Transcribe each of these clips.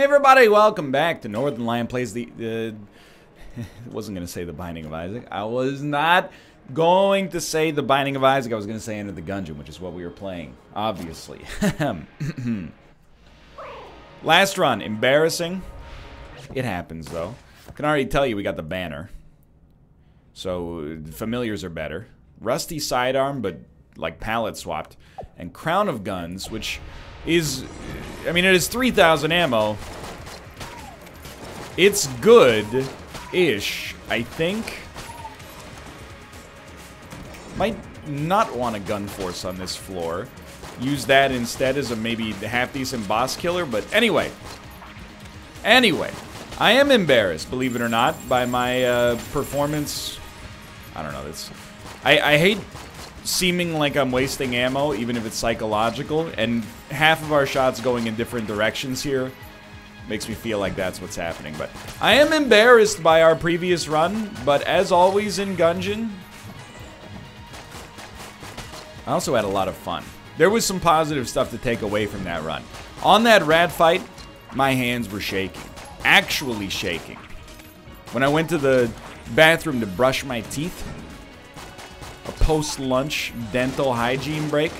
everybody, welcome back to Northernlion plays the I wasn't going to say The Binding of Isaac. I was not going to say The Binding of Isaac. I was going to say Enter the Gungeon, which is what we were playing, obviously. Last run, embarrassing. It happens, though. I can already tell you we got the banner. So, familiars are better. Rusty sidearm, but like palette swapped. And Crown of Guns, which is... I mean, it is 3,000 ammo. It's good-ish, I think. Might not want a gun force on this floor. Use that instead as a maybe half-decent boss killer, but anyway. Anyway, I am embarrassed, believe it or not, by my performance. I don't know, that's... I hate seeming like I'm wasting ammo, even if it's psychological, and half of our shots going in different directions here makes me feel like that's what's happening. But I am embarrassed by our previous run, but as always in Gungeon, I also had a lot of fun. There was some positive stuff to take away from that run. On that rat fight, my hands were shaking. Actually shaking. When I went to the bathroom to brush my teeth, a post-lunch dental hygiene break,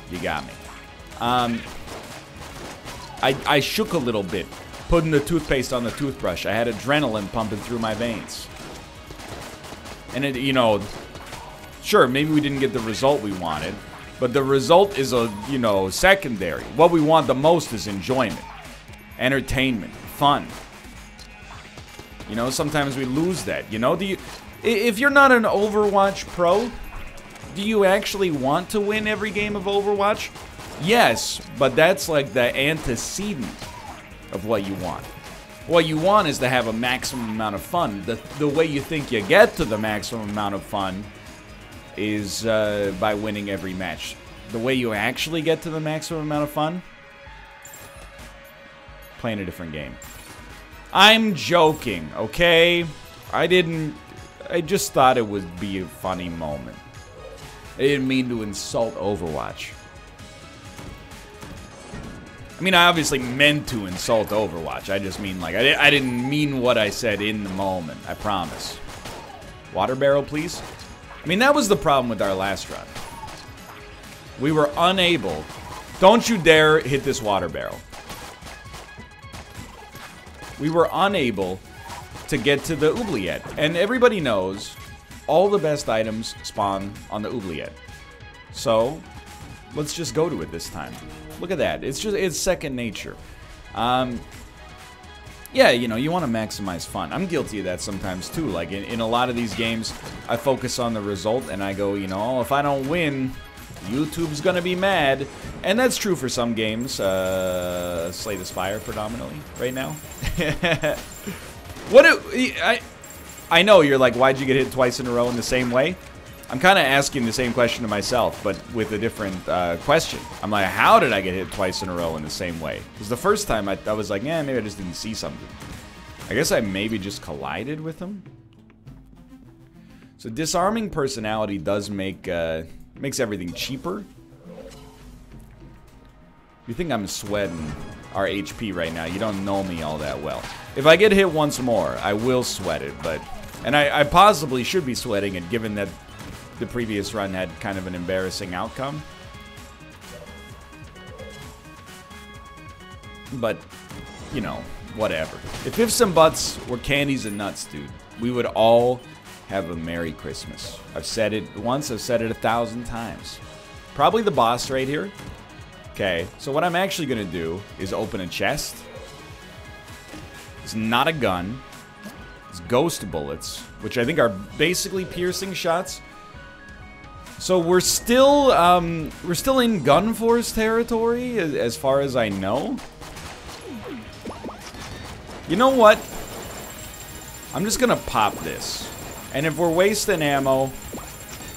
you got me. I shook a little bit, putting the toothpaste on the toothbrush. I had adrenaline pumping through my veins. And it, you know, sure, maybe we didn't get the result we wanted, but the result is a, you know, secondary. What we want the most is enjoyment, entertainment, fun. You know, sometimes we lose that. You know, if you're not an Overwatch pro, do you actually want to win every game of Overwatch? Yes, but that's like the antecedent of what you want. What you want is to have a maximum amount of fun. The way you think you get to the maximum amount of fun is by winning every match. The way you actually get to the maximum amount of fun? Playing a different game. I'm joking, okay? I just thought it would be a funny moment. I didn't mean to insult Overwatch. I mean, I obviously meant to insult Overwatch. I just mean, like, I didn't mean what I said in the moment. I promise. Water barrel, please? I mean, that was the problem with our last run. We were unable... Don't you dare hit this water barrel. We were unable to get to the oubliette. And everybody knows all the best items spawn on the oubliette. So, let's just go to it this time. Look at that. It's second nature. Yeah, you know, you want to maximize fun. I'm guilty of that sometimes too. Like in a lot of these games, I focus on the result and I go, you know, oh, if I don't win, YouTube's gonna be mad. And that's true for some games. Slay the Spire predominantly right now. I know you're like, why'd you get hit twice in a row in the same way? I'm kind of asking the same question to myself, but with a different question. I'm like, how did I get hit twice in a row in the same way? Because the first time I was like, yeah, maybe I just didn't see something. I guess I maybe just collided with him. So disarming personality does make makes everything cheaper. You think I'm sweating our HP right now? You don't know me all that well. If I get hit once more, I will sweat it, but... And I possibly should be sweating it, given that the previous run had kind of an embarrassing outcome. But, you know, whatever. If ifs and buts were candies and nuts, dude, we would all have a Merry Christmas. I've said it once, I've said it 1,000 times. Probably the boss right here. Okay, so what I'm actually gonna do is open a chest. It's not a gun. It's ghost bullets, which I think are basically piercing shots. So we're still in gun force territory, as far as I know. You know what? I'm just gonna pop this. And if we're wasting ammo,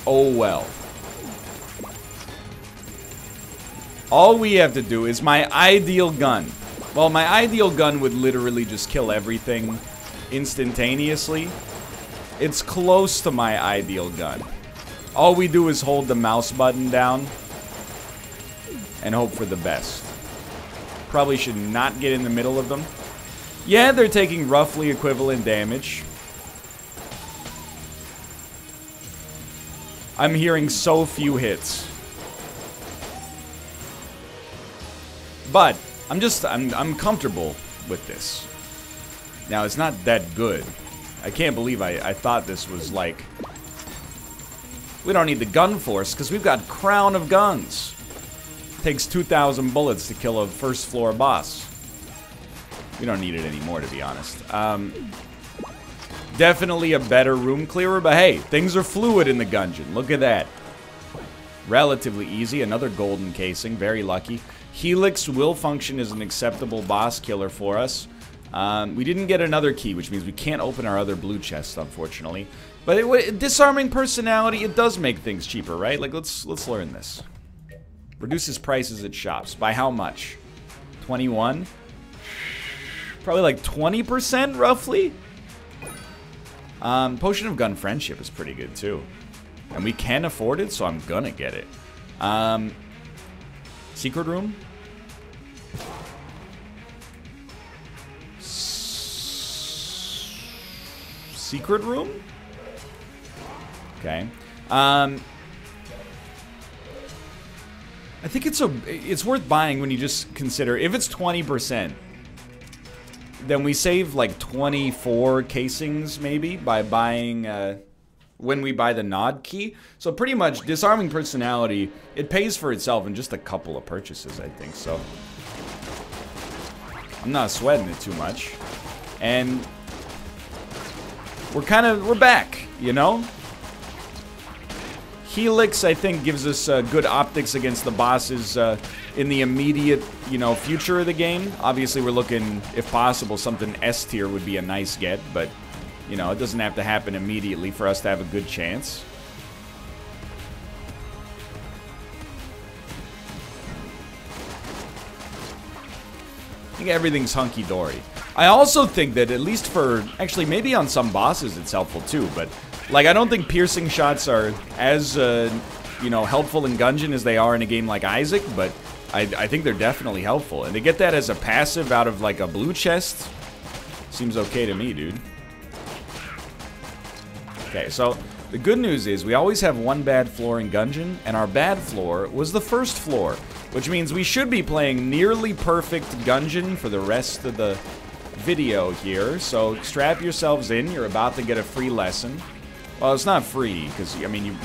oh well. All we have to do is my ideal gun. Well, my ideal gun would literally just kill everything instantaneously. It's close to my ideal gun. All we do is hold the mouse button down and hope for the best. Probably should not get in the middle of them. Yeah, they're taking roughly equivalent damage. I'm hearing so few hits. But I'm comfortable with this. Now, it's not that good. I can't believe I thought this was like... We don't need the gun force, because we've got Crown of Guns. Takes 2,000 bullets to kill a first floor boss. We don't need it anymore, to be honest. Definitely a better room clearer, but hey, things are fluid in the Gungeon. Look at that. Relatively easy. Another golden casing. Very lucky. Helix will function as an acceptable boss killer for us. We didn't get another key, which means we can't open our other blue chest, unfortunately. But disarming personality, it does make things cheaper, right? Like, let's learn this. Reduces prices at shops. By how much? 21? Probably like 20%, roughly? Potion of Gun Friendship is pretty good, too. And we can afford it, so I'm gonna get it. Secret room? Secret room? Okay. I think it's worth buying when you just consider, if it's 20%, then we save like 24 casings maybe by buying, when we buy the nod key. So pretty much disarming personality, it pays for itself in just a couple of purchases, I think, so. I'm not sweating it too much. And we're back, you know? Helix, I think, gives us good optics against the bosses in the immediate, you know, future of the game. Obviously, we're looking, if possible, something S tier would be a nice get, but, you know, it doesn't have to happen immediately for us to have a good chance. I think everything's hunky-dory. I also think that, at least for, actually, maybe on some bosses it's helpful too, but, like, I don't think piercing shots are as, you know, helpful in Gungeon as they are in a game like Isaac, but I think they're definitely helpful. And to get that as a passive out of, like, a blue chest seems okay to me, dude. Okay, so the good news is we always have one bad floor in Gungeon, and our bad floor was the first floor, which means we should be playing nearly perfect Gungeon for the rest of the video here. So strap yourselves in. You're about to get a free lesson. Well, it's not free, because, I mean, you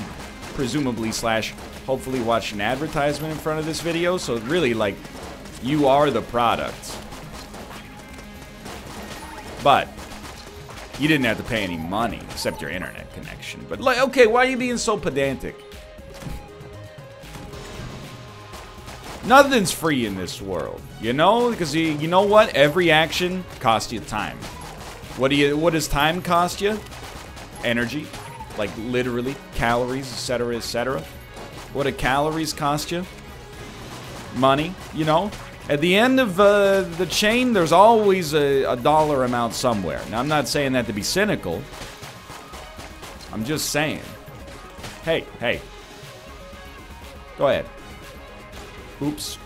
presumably / hopefully watch an advertisement in front of this video, so really, like, you are the product. But you didn't have to pay any money, except your internet connection. But, like, okay, why are you being so pedantic? Nothing's free in this world, you know? Because you know what? Every action costs you time. What does time cost you? Energy. Like, literally, calories, etc., etc. What do calories cost you? Money, you know? At the end of the chain, there's always a dollar amount somewhere. Now, I'm not saying that to be cynical. I'm just saying. Hey, hey. Go ahead. Oops.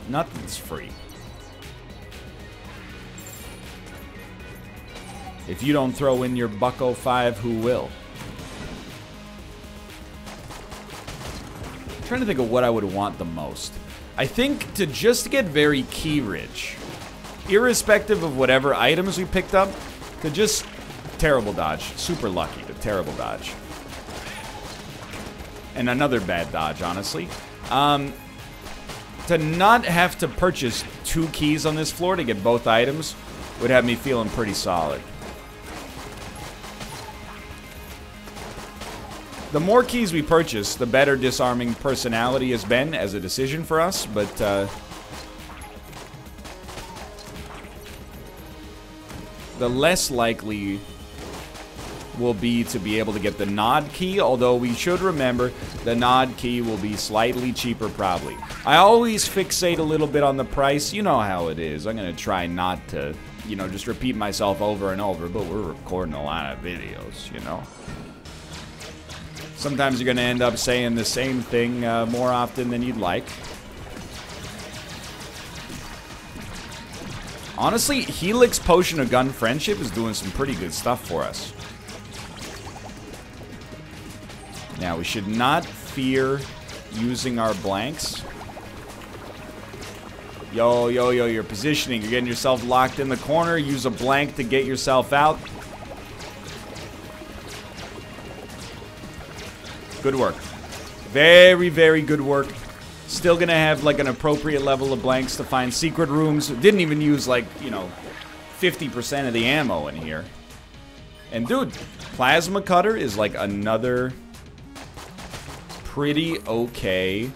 Nothing's free. If you don't throw in your Bucko 5, who will? I'm trying to think of what I would want the most. I think to just get very key rich, irrespective of whatever items we picked up, to just terrible dodge, super lucky, but terrible dodge. And another bad dodge, honestly. To not have to purchase 2 keys on this floor to get both items would have me feeling pretty solid. The more keys we purchase, the better disarming personality has been as a decision for us, but the less likely will be to be able to get the nod key, although we should remember the nod key will be slightly cheaper probably. I always fixate a little bit on the price. You know how it is. I'm going to try not to, you know, just repeat myself over and over, but we're recording a lot of videos, you know. Sometimes you're going to end up saying the same thing more often than you'd like. Honestly, Helix Potion of Gun Friendship is doing some pretty good stuff for us. Now, we should not fear using our blanks. Yo, yo, yo, you're positioning. You're getting yourself locked in the corner. Use a blank to get yourself out. Good work. Very, very good work. Still gonna have, like, an appropriate level of blanks to find secret rooms. Didn't even use, like, you know, 50% of the ammo in here. And, dude, Plasma Cutter is, like, another pretty okay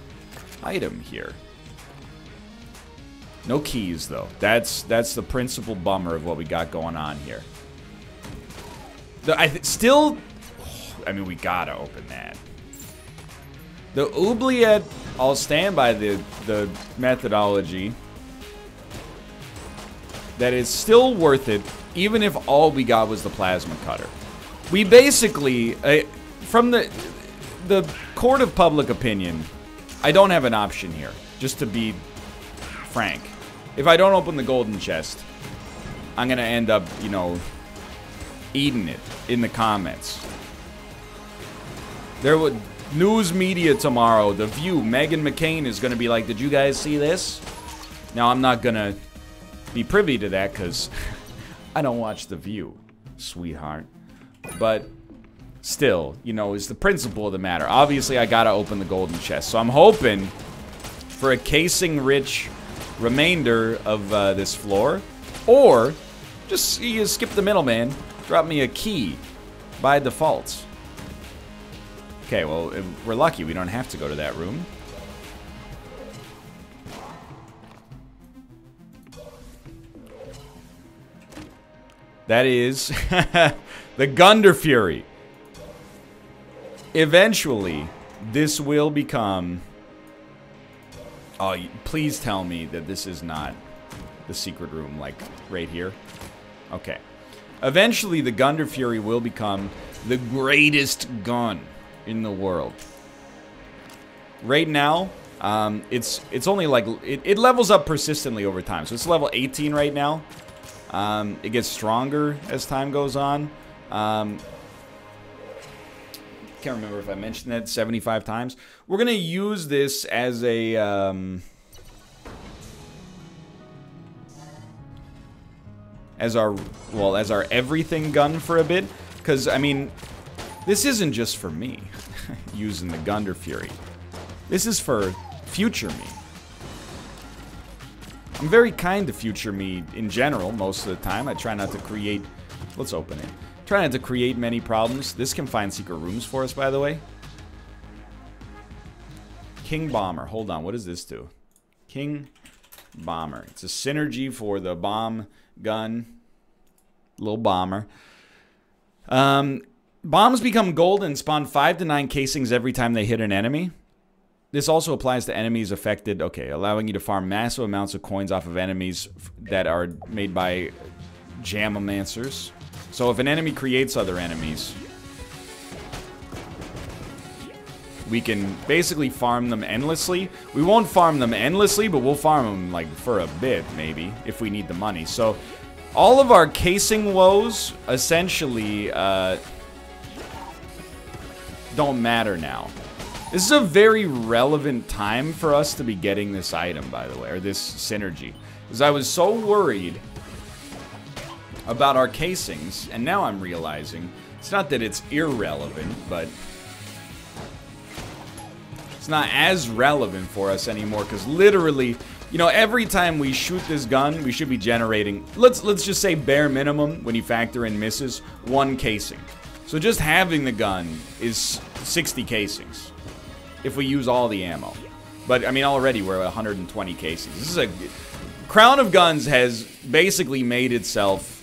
item here. No keys, though. That's the principal bummer of what we got going on here. I mean, we gotta open that. The oubliette, I'll stand by the methodology that is still worth it, even if all we got was the plasma cutter. We basically, from the court of public opinion, I don't have an option here, just to be frank. If I don't open the golden chest, I'm gonna end up, you know, eating it in the comments. There would news media tomorrow, The View, Meghan McCain is gonna be like, did you guys see this? Now, I'm not gonna be privy to that because I don't watch The View, sweetheart. But still, you know, is the principle of the matter. Obviously, I gotta open the golden chest, so I'm hoping for a casing-rich remainder of this floor, or just you skip the middleman, drop me a key by default. Okay, well, we're lucky we don't have to go to that room. That is the Gunder Fury. Eventually, this will become... Oh, please tell me that this is not the secret room, like, right here. Okay. Eventually, the Gunder Fury will become the greatest gun in the world. Right now, it's only like... It levels up persistently over time. So it's level 18 right now. It gets stronger as time goes on. Can't remember if I mentioned that 75 times. We're gonna use this as a as our everything gun for a bit, because I mean, this isn't just for me using the Gunder Fury. This is for future me. I'm very kind to future me in general most of the time. I try not to create... Let's open it. Try not to create many problems. This can find secret rooms for us, by the way. King Bomber. Hold on, what does this do? King Bomber. It's a synergy for the bomb gun. Little bomber. Bombs become gold and spawn 5 to 9 casings every time they hit an enemy. This also applies to enemies affected, okay, allowing you to farm massive amounts of coins off of enemies that are made by Jamomancers. So if an enemy creates other enemies, we can basically farm them endlessly. We won't farm them endlessly, but we'll farm them, like, for a bit, maybe, if we need the money. So all of our casing woes, essentially, don't matter now. This is a very relevant time for us to be getting this item, by the way, or this synergy. Because I was so worried about our casings, and now I'm realizing, it's not that it's irrelevant, but it's not as relevant for us anymore, because literally, you know, every time we shoot this gun, we should be generating, let's just say bare minimum, when you factor in misses, 1 casing. So just having the gun is 60 casings, if we use all the ammo. But, I mean, already we're at 120 casings. This is a... Crown of Guns has basically made itself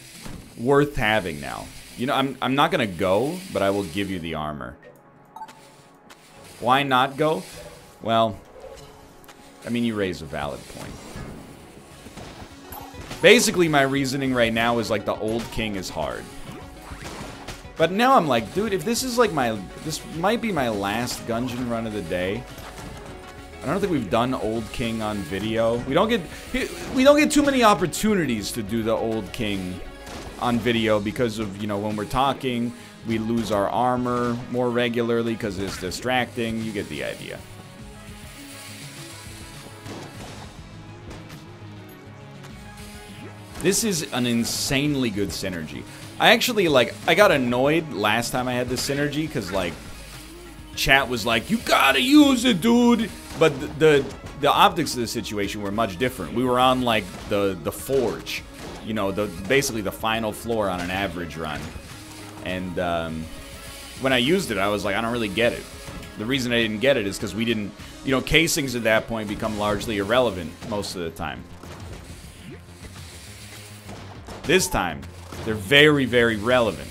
worth having now. You know, I'm not gonna go, but I will give you the armor. Why not go? Well, I mean, you raise a valid point. Basically, my reasoning right now is like the old king is hard. But now I'm like, dude, if this is like this might be my last Gungeon run of the day. I don't think we've done Old King on video. We don't get too many opportunities to do the Old King on video because of, you know, when we're talking, we lose our armor more regularly because it's distracting. You get the idea. This is an insanely good synergy. I actually, like, I got annoyed last time I had this synergy because, like, chat was like, you gotta use it, dude. But the optics of the situation were much different. We were on, like, the forge. You know, basically the final floor on an average run. And when I used it, I was like, I don't really get it. The reason I didn't get it is because we didn't, you know, casings at that point become largely irrelevant most of the time. This time, they're very, very relevant.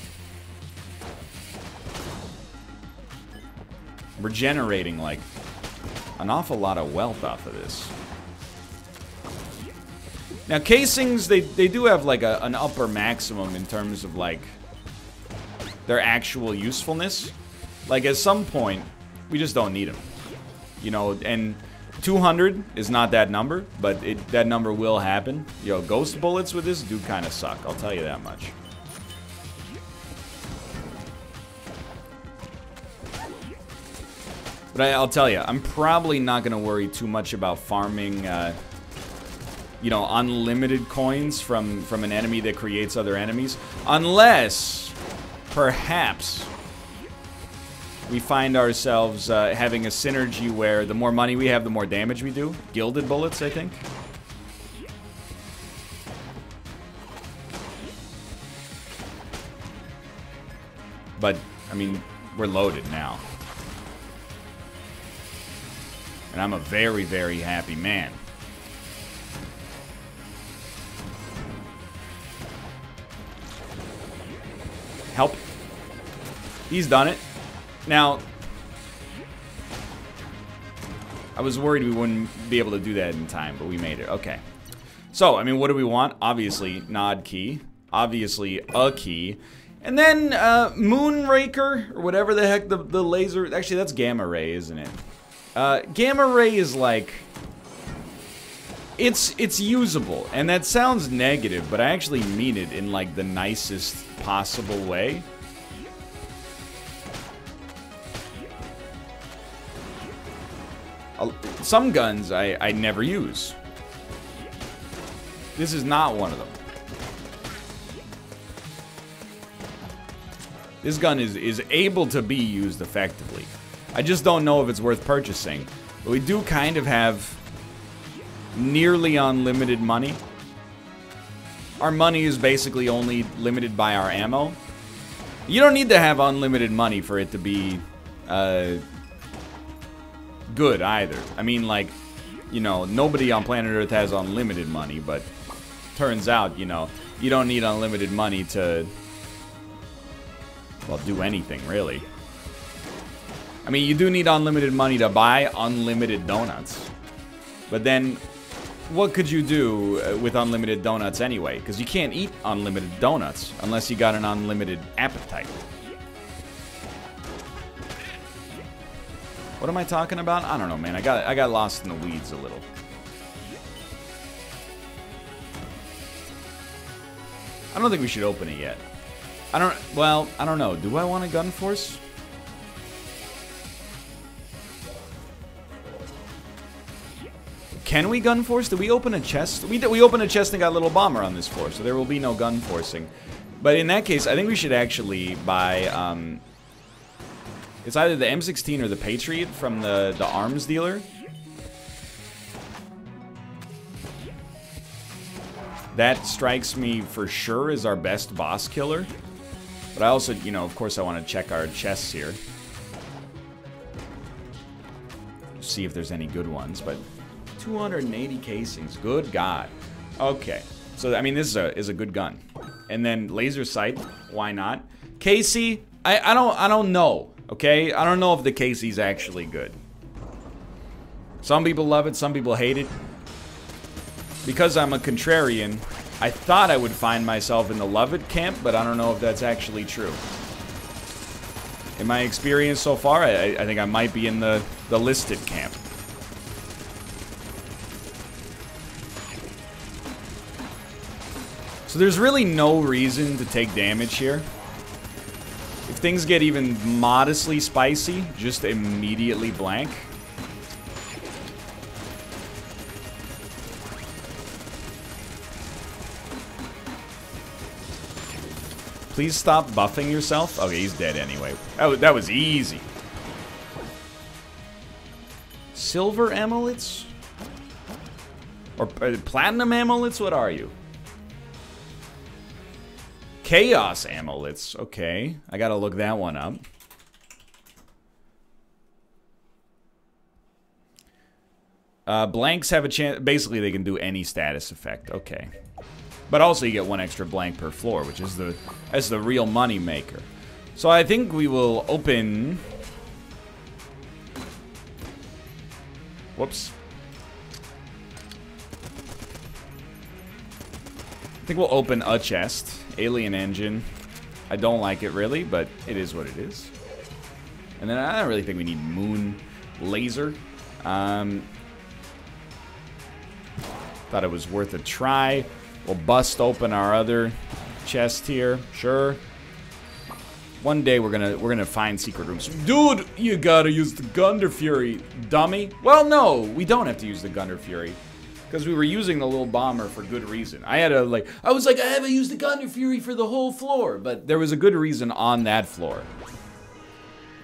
We're generating, like, an awful lot of wealth off of this. Now, casings, they do have, like, an upper maximum in terms of, like, their actual usefulness. Like, at some point, we just don't need them. You know, and 200 is not that number, but that number will happen. Yo, ghost bullets with this do kind of suck, I'll tell you that much. But I'll tell you, I'm probably not going to worry too much about farming, you know, unlimited coins from an enemy that creates other enemies. Unless, perhaps, we find ourselves having a synergy where the more money we have, the more damage we do. Gilded bullets, I think. But, I mean, we're loaded now. And I'm a very, very happy man. Help. He's done it. Now, I was worried we wouldn't be able to do that in time, but we made it. Okay. So, I mean, what do we want? Obviously, nod key. Obviously, a key. And then, Moonraker, or whatever the heck the laser... Actually, that's Gamma Ray, isn't it? Gamma Ray is like... It's usable, and that sounds negative, but I actually mean it in, like, the nicest possible way. Some guns I never use. This is not one of them. This gun is able to be used effectively. I just don't know if it's worth purchasing. But we do kind of have nearly unlimited money. Our money is basically only limited by our ammo. You don't need to have unlimited money for it to be good either. I mean, like, you know, nobody on planet Earth has unlimited money, but turns out, you know, you don't need unlimited money to, well, do anything, really. I mean, you do need unlimited money to buy unlimited donuts. But then, what could you do with unlimited donuts anyway? Because you can't eat unlimited donuts unless you got an unlimited appetite. What am I talking about? I don't know, man. I got lost in the weeds a little. I don't think we should open it yet. I don't know. Do I want a gun force? Can we gun force? Did we open a chest? We opened a chest and got a little bomber on this floor, so there will be no gun forcing. But in that case, I think we should actually buy, it's either the M16 or the Patriot from the arms dealer. That strikes me for sure as our best boss killer. But I also, you know, of course I want to check our chests here. See if there's any good ones, but 280 casings, good God. Okay, so I mean this is a good gun. And then laser sight, why not? Casey, I don't know, okay? I don't know if the Casey's actually good. Some people love it, some people hate it. Because I'm a contrarian, I thought I would find myself in the love it camp, but I don't know if that's actually true. In my experience so far, I think I might be in the listed camp. So there's really no reason to take damage here. If things get even modestly spicy, just immediately blank. Please stop buffing yourself. Okay, he's dead anyway. That was easy. Silver amulets? Or platinum amulets? What are you? Chaos amulets. Okay, I gotta look that one up. Blanks have a chance. Basically, they can do any status effect. Okay. But also you get one extra blank per floor, which is that's the real money maker. So I think we will open... Whoops. I think we'll open a chest. Alien Engine. I don't like it really, but it is what it is. And then I don't really think we need Moon Laser. Thought it was worth a try. We'll bust open our other chest here. Sure. One day we're gonna find secret rooms. Dude, you gotta use the Gunder Fury, dummy. Well, no, we don't have to use the Gunder Fury. Because we were using the little bomber for good reason. I was like, I haven't used the Gunder Fury for the whole floor. But there was a good reason on that floor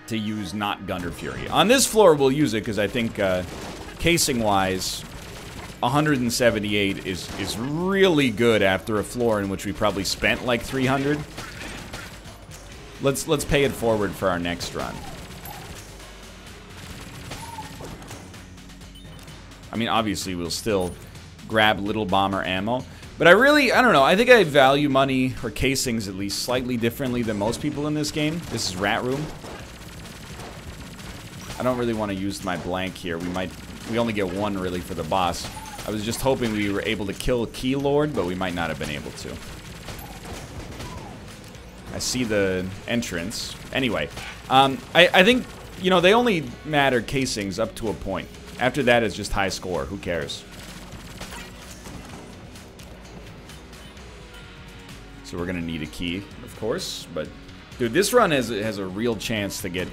to use not Gunder Fury. On this floor, we'll use it because I think casing-wise, 178 is really good after a floor in which we probably spent like 300. Let's pay it forward for our next run. I mean, obviously we'll still grab little bomber ammo, but I don't know. I think I value money or casings at least slightly differently than most people in this game. This is Rat Room. I don't really want to use my blank here. We only get one really for the boss. I was just hoping we were able to kill Key Lord, but we might not have been able to. I see the entrance. Anyway, I think, you know, they only matter casings up to a point. After that, it's just high score. Who cares? So we're going to need a key, of course. But, dude, this run has a real chance to get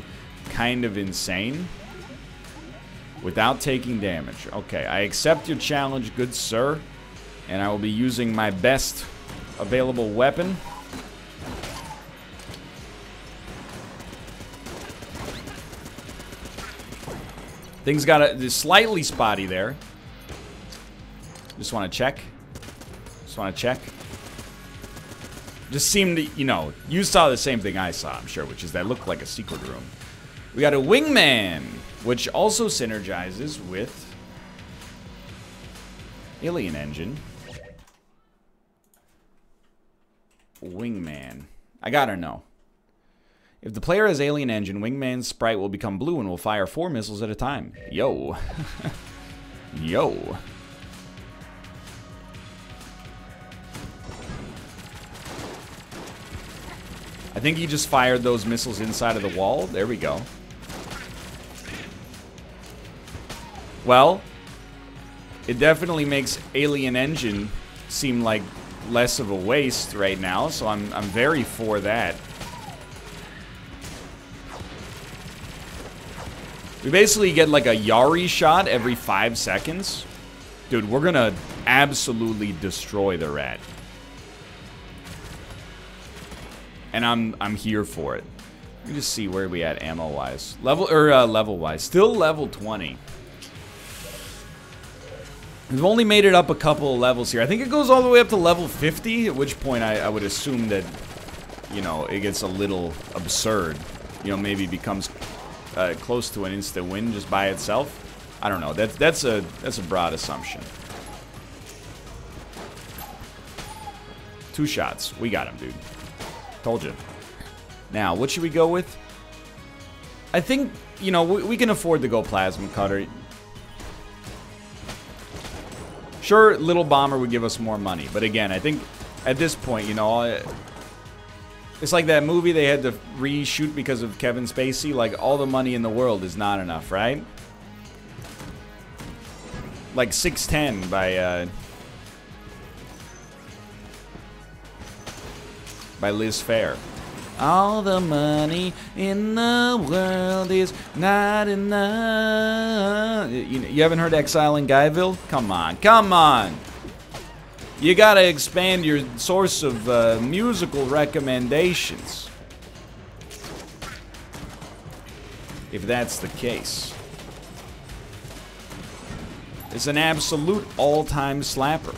kind of insane without taking damage. Okay, I accept your challenge, good sir. And I will be using my best available weapon. Things got slightly spotty there. Just want to check. Just seemed to, you know, you saw the same thing I saw, I'm sure, which is that looked like a secret room. We got a wingman, which also synergizes with Alien Engine. Wingman. I gotta know. If the player has Alien Engine, Wingman's sprite will become blue and will fire 4 missiles at a time. Yo. Yo. I think he just fired those missiles inside of the wall. There we go. Well, it definitely makes Alien Engine seem like less of a waste right now, so I'm very for that. We basically get like a Yari shot every 5 seconds. Dude, we're gonna absolutely destroy the rat. And I'm here for it. Let me just see where we at ammo-wise. Level-wise. Still level 20. We've only made it up a couple of levels here. I think it goes all the way up to level 50, at which point I would assume that, you know, it gets a little absurd. You know, maybe becomes close to an instant win just by itself. I don't know. That's a broad assumption. 2 shots. We got him, dude. Told you. Now, what should we go with? I think, you know, we can afford to go Plasma Cutter. Sure, Little Bomber would give us more money, but again, I think at this point, you know, It's like that movie they had to reshoot because of Kevin Spacey. Like, all the money in the world is not enough, right? Like 6'10" by Liz Phair. All the money in the world is not enough. You haven't heard Exile in Guyville? Come on, come on. You gotta expand your source of musical recommendations. If that's the case. It's an absolute all-time slapper.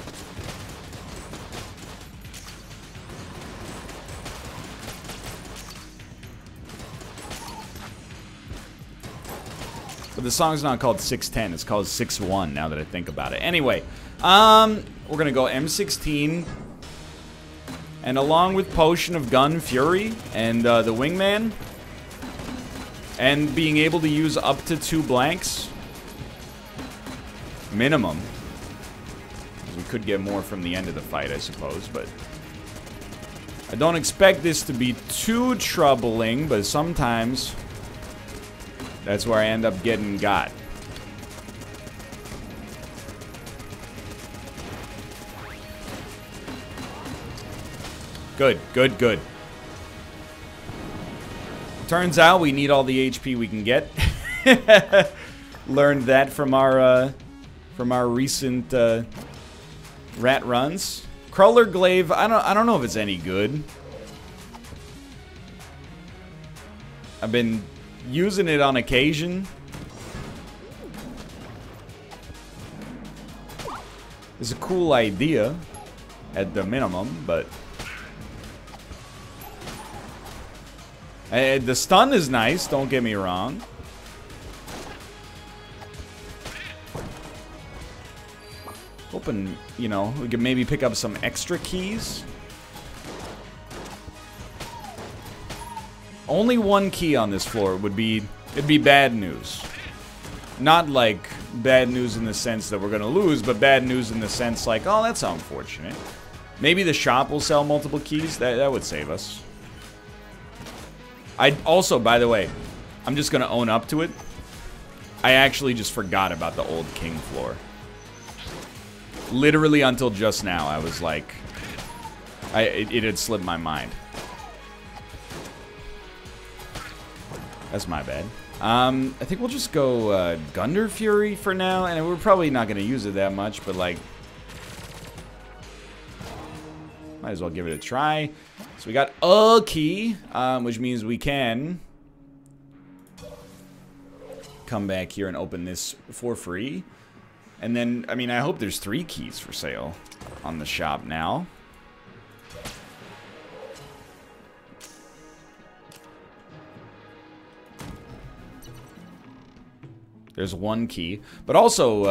But the song's not called 610, it's called 6-1 now that I think about it. Anyway, we're gonna go M16. And along with Potion of Gun Fury and the Wingman, and being able to use up to 2 blanks, minimum. We could get more from the end of the fight, I suppose, but I don't expect this to be too troubling, but sometimes that's where I end up getting got. Good, good, good. Turns out we need all the HP we can get. Learned that from our recent rat runs. Crawler Glaive, I don't know if it's any good. I've been using it on occasion. It's a cool idea at the minimum, but the stun is nice, don't get me wrong. Hoping, you know, we could maybe pick up some extra keys. Only 1 key on this floor would be, it'd be bad news. Not like bad news in the sense that we're gonna lose, but bad news in the sense like, oh, that's unfortunate. Maybe the shop will sell multiple keys, that would save us. I also, by the way, I'm just gonna own up to it. I actually just forgot about the old king floor. Literally until just now, I was like, it had slipped my mind. That's my bad. I think we'll just go Gunder Fury for now, and we're probably not going to use it that much, but like, might as well give it a try. So we got a key, which means we can come back here and open this for free. And then, I mean, I hope there's 3 keys for sale on the shop now. There's 1 key. But also,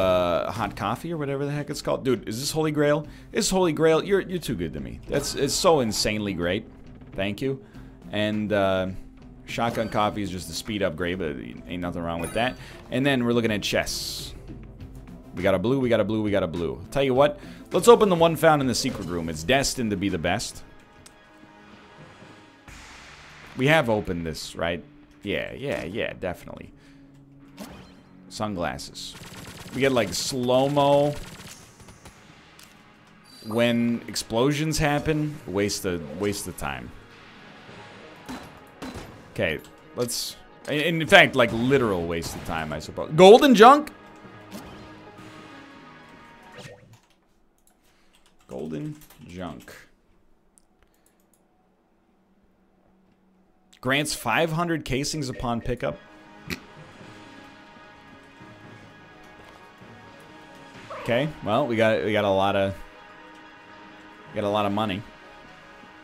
hot coffee or whatever the heck it's called. Dude, is this Holy Grail? It's Holy Grail. You're too good to me. It's so insanely great. Thank you. And, shotgun coffee is just a speed upgrade, but ain't nothing wrong with that. And then we're looking at chests. We got a blue, we got a blue, we got a blue. Tell you what, let's open the one found in the secret room. It's destined to be the best. We have opened this, right? Yeah, definitely. Sunglasses. We get like slow-mo when explosions happen. Waste of time. Okay, let's... In fact, like literal waste of time, I suppose. Golden junk? Golden junk. Grants 500 casings upon pickup. Okay, well, we got a lot of money.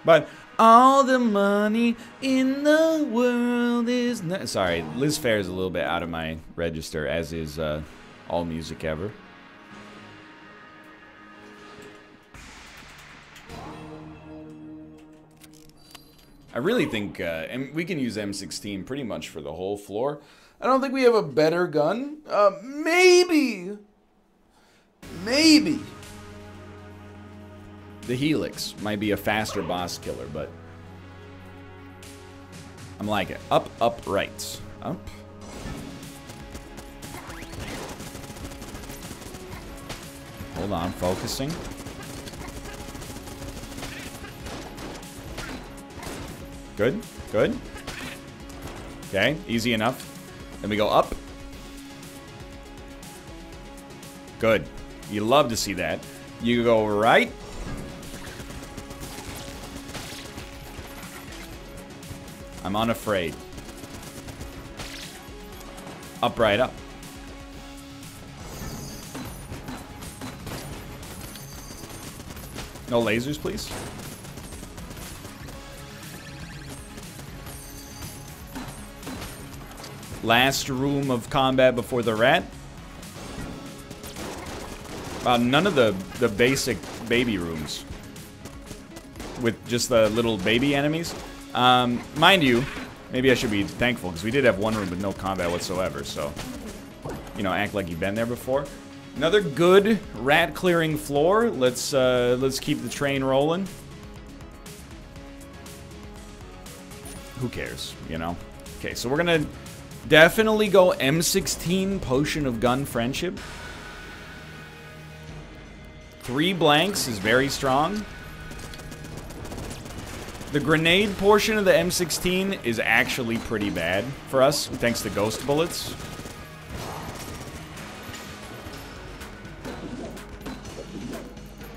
But all the money in the world is not... Sorry, Liz Phair is a little bit out of my register, as is All Music Ever. I really think, and we can use M16 pretty much for the whole floor. I don't think we have a better gun. Maybe the Helix might be a faster boss killer, but I'm like it. Up, up, right. Up. Hold on, focusing. Good, good. Okay, easy enough. Then we go up. Good. You love to see that. You go right. I'm unafraid. Up, right, up. No lasers, please. Last room of combat before the rat. None of the basic baby rooms. With just the little baby enemies. Mind you, maybe I should be thankful, because we did have one room with no combat whatsoever, so... You know, act like you've been there before. Another good rat clearing floor. Let's keep the train rolling. Who cares, you know? Okay, so we're gonna definitely go M16 Potion of Gun Friendship. 3 blanks is very strong. The grenade portion of the M16 is actually pretty bad for us, thanks to ghost bullets.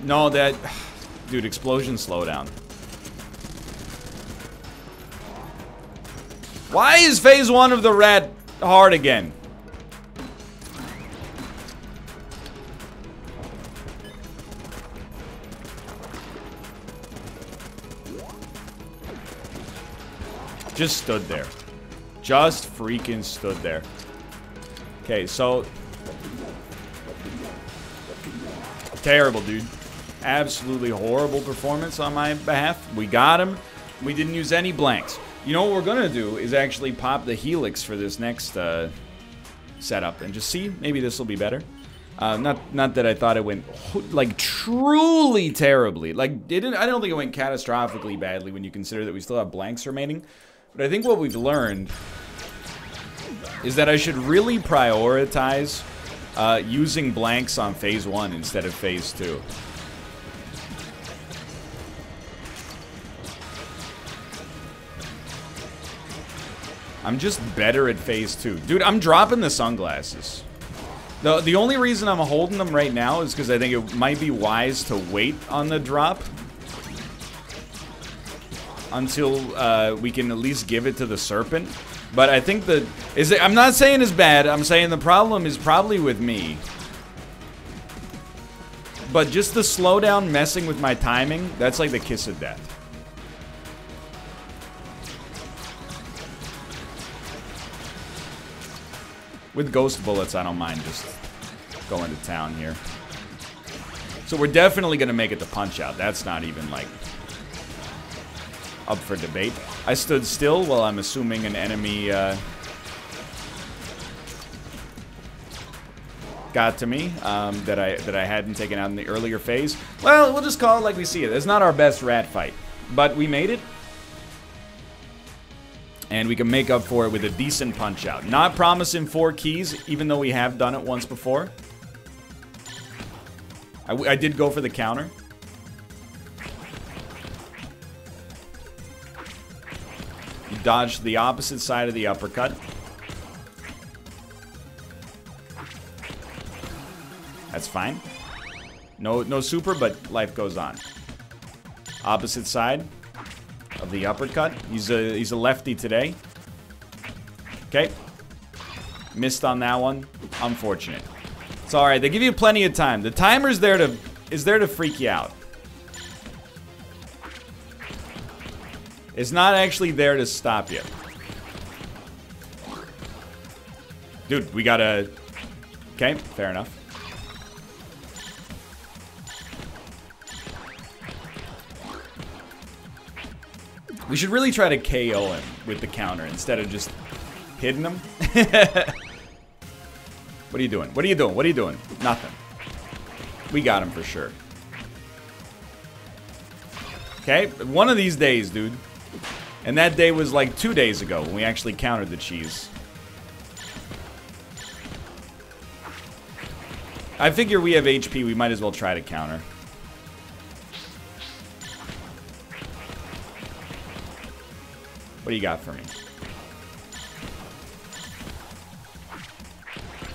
No, that... Dude, explosion slowdown. Why is phase 1 of the rat hard again? Just stood there. Just freaking stood there. Okay, so... Terrible, dude. Absolutely horrible performance on my behalf. We got him. We didn't use any blanks. You know what we're gonna do is actually pop the helix for this next setup and just see. Maybe this will be better. Not that I thought it went like truly terribly. Like I don't think it went catastrophically badly when you consider that we still have blanks remaining. But I think what we've learned is that I should really prioritize using blanks on phase 1 instead of phase 2. I'm just better at phase 2. Dude, I'm dropping the sunglasses. The only reason I'm holding them right now is because I think it might be wise to wait on the drop until we can at least give it to the serpent. But I think I'm not saying it's bad. I'm saying the problem is probably with me. But just the slowdown messing with my timing, that's like the kiss of death. With ghost bullets, I don't mind just going to town here. So we're definitely going to make it to punch out. That's not even like up for debate. I stood still while I'm assuming an enemy got to me that I hadn't taken out in the earlier phase. Well, we'll just call it like we see it. It's not our best rat fight, but we made it. And we can make up for it with a decent punch out. Not promising 4 keys, even though we have done it once before. I did go for the counter. You dodged the opposite side of the uppercut. That's fine. No super, but life goes on. Opposite side of the uppercut. He's a lefty today. Okay. Missed on that one. Unfortunate. It's alright. They give you plenty of time. The timer's there to freak you out. It's not actually there to stop you. Dude, we gotta... Okay, fair enough. We should really try to KO him with the counter instead of just hitting him. What are you doing? What are you doing? What are you doing? Nothing. We got him for sure. Okay, one of these days, dude. And that day was like 2 days ago when we actually countered the cheese. I figure we have HP, we might as well try to counter. What do you got for me?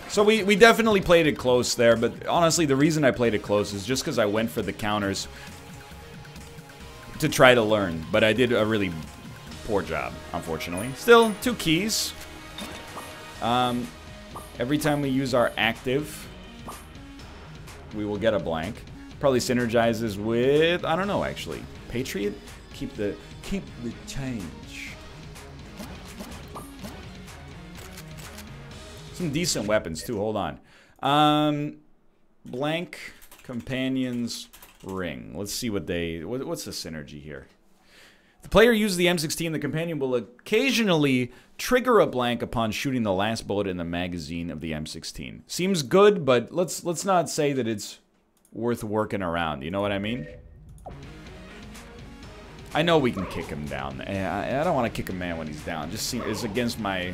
So we definitely played it close there, but honestly, the reason I played it close is just because I went for the counters to try to learn. But I did a really poor job, unfortunately. Still, 2 keys. Every time we use our active, we will get a blank. Probably synergizes with, I don't know, actually. Patriot? Keep the change. Some decent weapons, too. Hold on. Blank, companions, ring. Let's see what they... What's the synergy here? The player uses the M16. The companion will occasionally trigger a blank upon shooting the last bullet in the magazine of the M16. Seems good, but let's not say that it's worth working around. You know what I mean? I know we can kick him down. I don't want to kick a man when he's down. Just it's against my...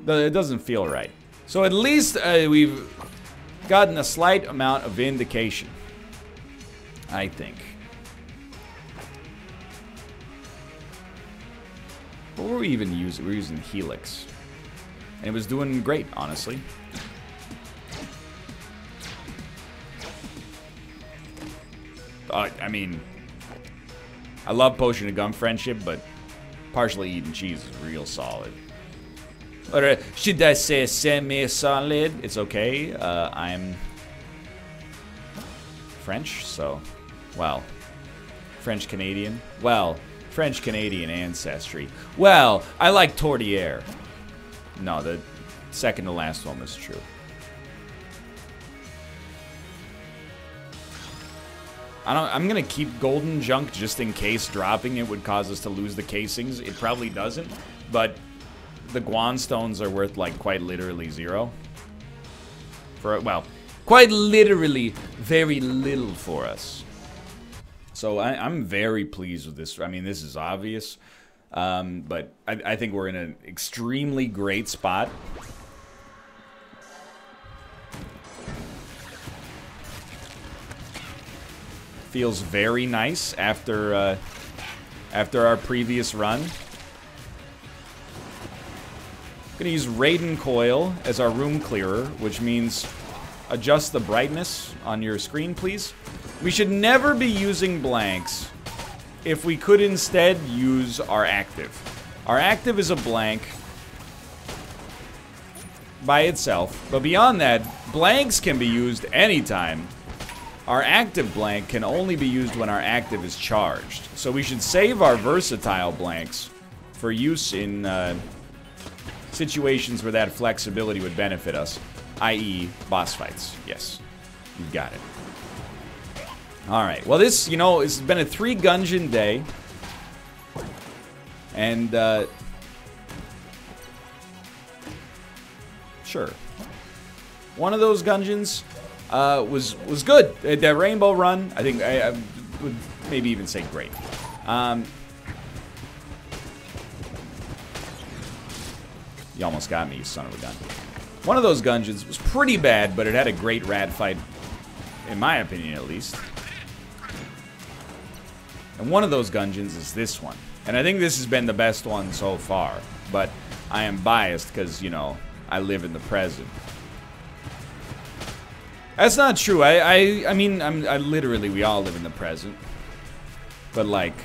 It doesn't feel right. So at least we've gotten a slight amount of vindication, I think. What were we even using? We were using Helix. And it was doing great, honestly. I mean, I love Potion of Gum Friendship, but partially eating cheese is real solid. Or should I say semi-solid? It's okay. I'm French, so, well, French-Canadian. Well, French-Canadian ancestry. Well, I like Tourtière. No, the second to last one was true. I'm gonna keep golden junk just in case dropping it would cause us to lose the casings. It probably doesn't, but the Guan stones are worth, like, quite literally 0. Well, quite literally very little for us. So I'm very pleased with this. I mean, this is obvious, but I think we're in an extremely great spot. Feels very nice after our previous run. Gonna use Raiden Coil as our room clearer, which means adjust the brightness on your screen, please. We should never be using blanks if we could instead use our active. Our active is a blank by itself, but beyond that, blanks can be used anytime. Our active blank can only be used when our active is charged. So we should save our versatile blanks for use in situations where that flexibility would benefit us, i.e. boss fights. Yes, you got it. Alright, well this, you know, it's been a 3 Gungeon day. And, sure. One of those Gungeons was good. That Rainbow Run, I think I would maybe even say great. You almost got me, you son of a gun. One of those Gungeons was pretty bad, but it had a great rad fight, in my opinion at least. And one of those Gungeons is this one. And I think this has been the best one so far. But I am biased because, you know, I live in the present. That's not true. I mean, literally, we all live in the present. But, like,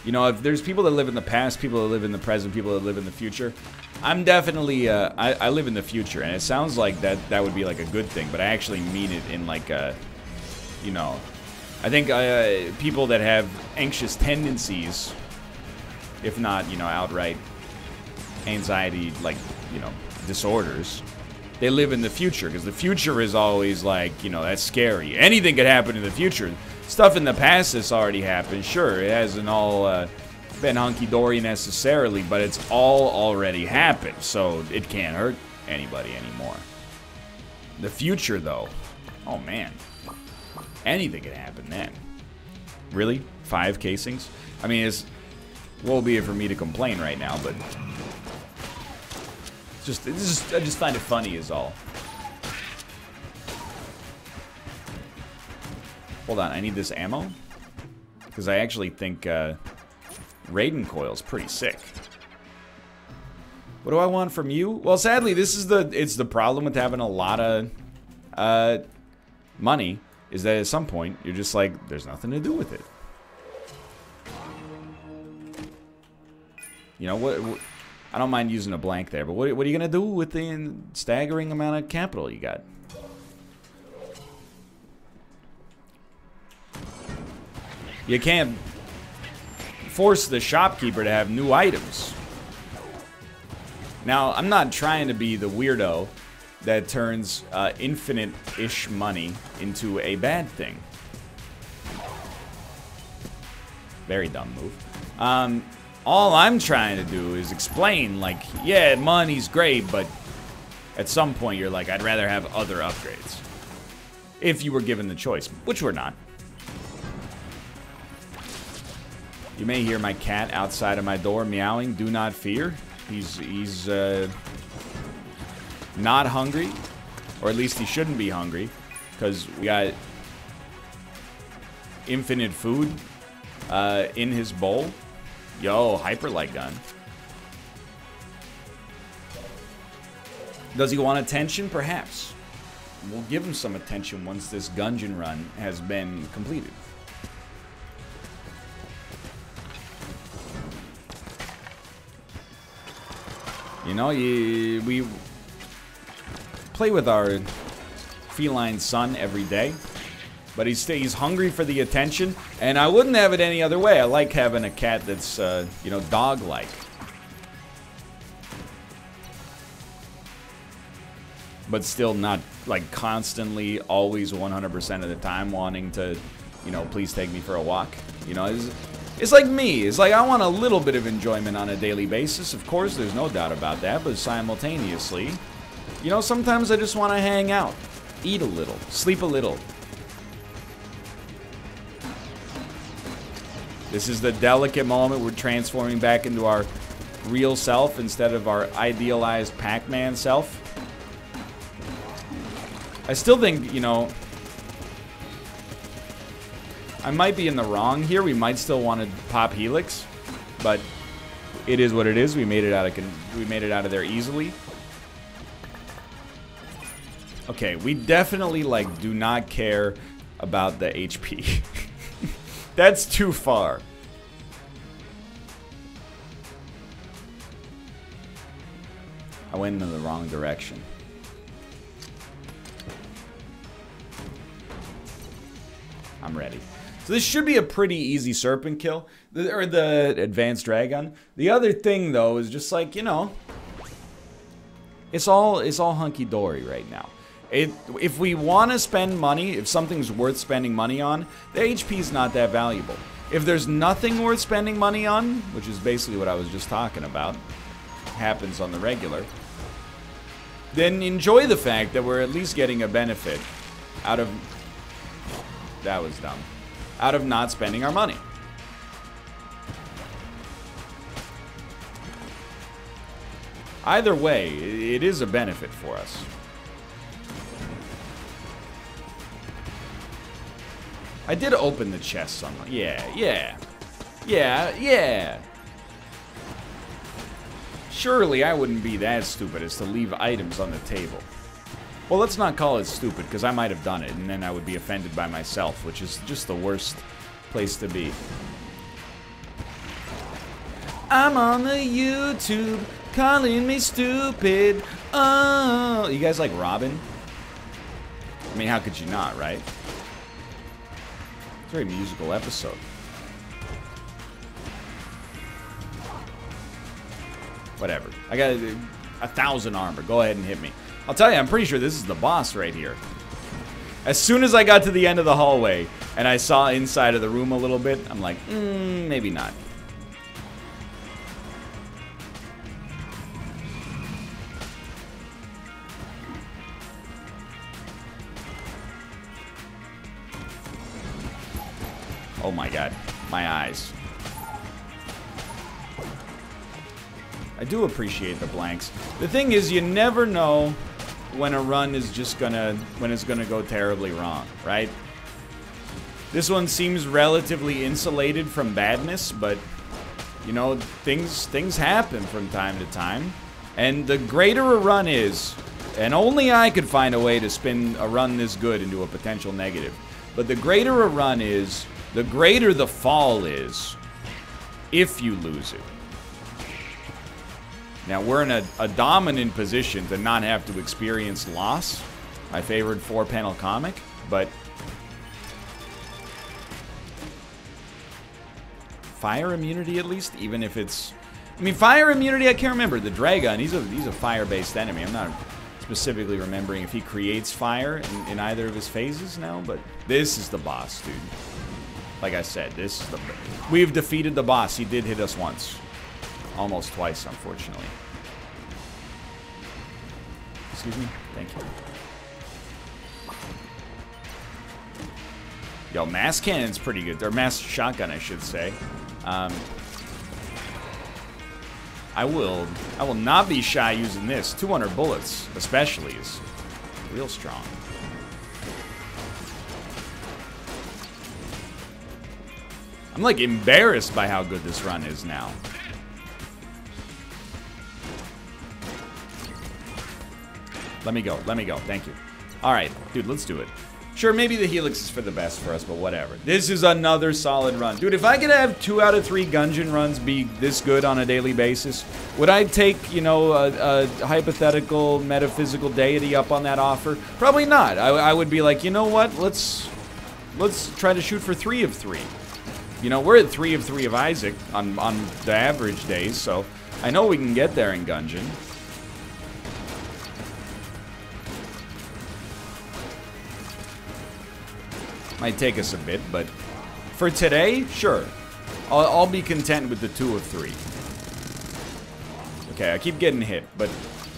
you know, if there's people that live in the past, people that live in the present, people that live in the future, I'm definitely, I live in the future. And it sounds like that would be, like, a good thing. But I actually mean it in, like, a, you know, I think people that have anxious tendencies, if not, you know, outright anxiety, like, you know, disorders, they live in the future, because the future is always like, you know, that's scary. Anything could happen in the future. Stuff in the past has already happened. Sure, it hasn't all been hunky-dory necessarily, but it's all already happened, so it can't hurt anybody anymore. The future, though, oh man, anything could happen then. Really? 5 casings? I mean, it's woe be it for me to complain right now, but I just find it funny is all. Hold on, I need this ammo because I actually think Raiden Coil's pretty sick. What do I want from you? Well, sadly, it's the problem with having a lot of money is that at some point you're just like, there's nothing to do with it. You know what? I don't mind using a blank there, but what are you gonna do with the staggering amount of capital you got? You can't force the shopkeeper to have new items. Now, I'm not trying to be the weirdo that turns infinite-ish money into a bad thing. Very dumb move. All I'm trying to do is explain, like, yeah, money's great, but at some point you're like, I'd rather have other upgrades. If you were given the choice, which we're not. You may hear my cat outside of my door meowing. Do not fear. He's not hungry, or at least he shouldn't be hungry, because we got infinite food in his bowl. Yo, hyper light gun. Does he want attention? Perhaps. We'll give him some attention once this Gungeon run has been completed. You know, we play with our feline son every day, but he's hungry for the attention, and I wouldn't have it any other way. I like having a cat that's, you know, dog-like. But still not, like, constantly, always 100% of the time wanting to, you know, please take me for a walk. You know, it's like me. It's like I want a little bit of enjoyment on a daily basis. Of course, there's no doubt about that. But simultaneously, you know, sometimes I just want to hang out, eat a little, sleep a little. This is the delicate moment we're transforming back into our real self instead of our idealized Pac-Man self. I still think, you know, I might be in the wrong here. We might still want to pop Helix, but it is what it is. We made it out of there easily. Okay, we definitely like do not care about the HP. That's too far. I went in the wrong direction. I'm ready. So this should be a pretty easy serpent kill, or the advanced dragon. The other thing though is just like, you know, it's all hunky-dory right now. If we want to spend money, if something's worth spending money on, the HP is not that valuable. If there's nothing worth spending money on, which is basically what I was just talking about, happens on the regular, then enjoy the fact that we're at least getting a benefit out of, that was dumb, out of not spending our money. Either way, it is a benefit for us. I did open the chest somewhere. Yeah. Surely I wouldn't be that stupid as to leave items on the table. Well, let's not call it stupid, because I might have done it, and then I would be offended by myself, which is just the worst place to be. I'm on the YouTube, calling me stupid. Oh, you guys like Robin? I mean, how could you not, right? It's a very musical episode. Whatever. I got 1,000 armor. Go ahead and hit me. I'll tell you, I'm pretty sure this is the boss right here. As soon as I got to the end of the hallway and I saw inside of the room a little bit, I'm like, maybe not. Oh my god. My eyes. I do appreciate the blanks. The thing is, you never know when a run is just gonna, when it's gonna go terribly wrong, right? This one seems relatively insulated from badness, but, you know, things happen from time to time. And the greater a run is, and only I could find a way to spin a run this good into a potential negative, but the greater a run is, the greater the fall is if you lose it. Now, we're in a dominant position to not have to experience loss. I favored 4-panel comic, but fire immunity at least, even if it's... I mean, fire immunity, I can't remember. The Dragon, he's a fire-based enemy. I'm not specifically remembering if he creates fire in either of his phases now, but this is the boss, dude. Like I said, this is the... We've defeated the boss. He did hit us once. Almost twice, unfortunately. Excuse me? Thank you. Yo, mass cannon's pretty good. Or mass shotgun, I should say. I will not be shy using this. 200 bullets, especially, is real strong. I'm, like, embarrassed by how good this run is now. Let me go. Let me go. Thank you. All right, dude, let's do it. Sure, maybe the Helix is for the best for us, but whatever. This is another solid run. Dude, if I could have 2 out of 3 Gungeon runs be this good on a daily basis, would I take, you know, a hypothetical metaphysical deity up on that offer? Probably not. I would be like, you know what? Let's try to shoot for 3 of 3. You know, we're at 3 of 3 of Isaac on the average days, so I know we can get there in Gungeon. Might take us a bit, but for today, sure. I'll be content with the 2 of 3. Okay, I keep getting hit, but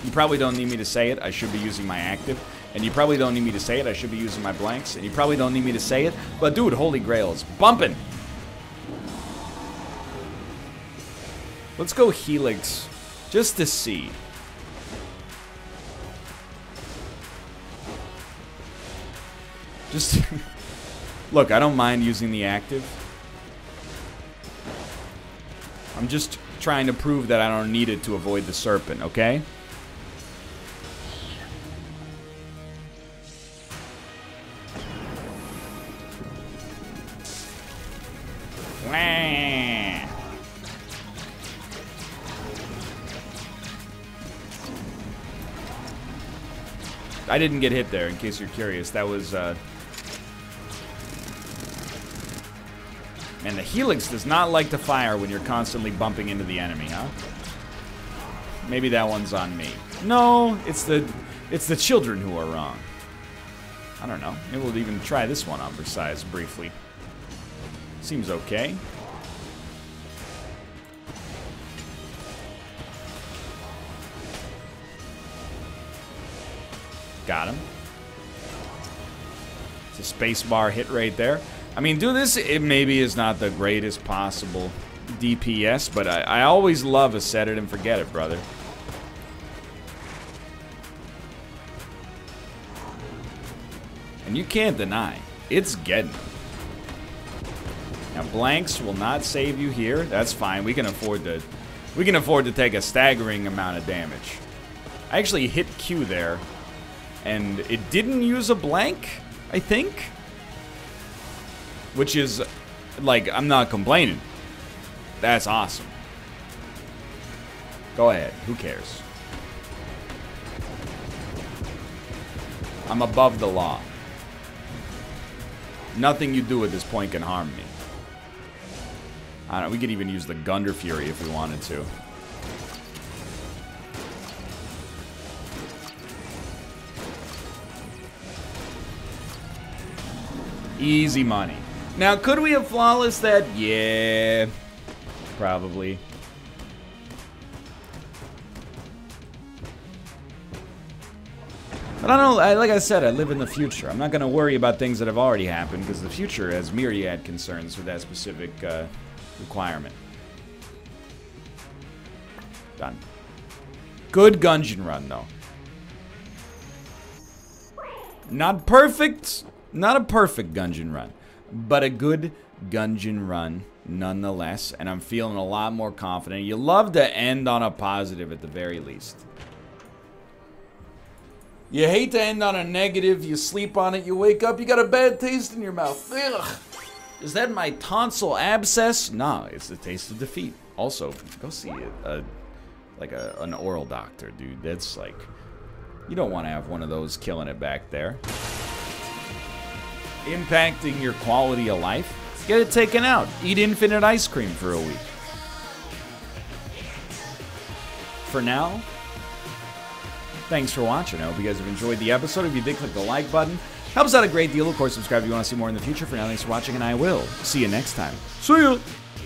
you probably don't need me to say it. I should be using my active. And you probably don't need me to say it. I should be using my blanks. And you probably don't need me to say it. But dude, Holy Grail is bumping. Let's go Helix, just to see. Just... Look, I don't mind using the active. I'm just trying to prove that I don't need it to avoid the serpent, okay? Wah. I didn't get hit there, in case you're curious. That was, Man, the Helix does not like to fire when you're constantly bumping into the enemy, huh? Maybe that one's on me. No, it's the children who are wrong. I don't know. Maybe we'll even try this one on Versailles briefly. Seems okay. Got him. It's a spacebar hit right there. I mean, do this, it maybe is not the greatest possible DPS, but I always love a set it and forget it, brother. And you can't deny, it's getting them. Now, blanks will not save you here. That's fine. We can afford to take a staggering amount of damage. I actually hit Q there, and it didn't use a blank, I think. Which is, like, I'm not complaining. That's awesome. Go ahead. Who cares? I'm above the law. Nothing you do at this point can harm me. I don't know. We could even use the Gunder Fury if we wanted to. Easy money. Now, could we have flawless that? Yeah, probably. But I don't know, like I said, I live in the future. I'm not going to worry about things that have already happened, because the future has myriad concerns with that specific requirement. Done. Good Gungeon run, though. Not perfect. Not a perfect Gungeon run. But a good Gungeon run nonetheless. And I'm feeling a lot more confident. You love to end on a positive at the very least. You hate to end on a negative. You sleep on it. You wake up. You got a bad taste in your mouth. Ugh. Is that my tonsil abscess? No, it's the taste of defeat. Also, go see an oral doctor, dude. That's like, you don't want to have one of those killing it back there. Impacting your quality of life. Get it taken out. Eat infinite ice cream for a week. For now, thanks for watching. I hope you guys have enjoyed the episode. If you did, click the like button. Helps out a great deal. Of course, subscribe if you want to see more in the future. For now, thanks for watching, and I will see you next time. See ya!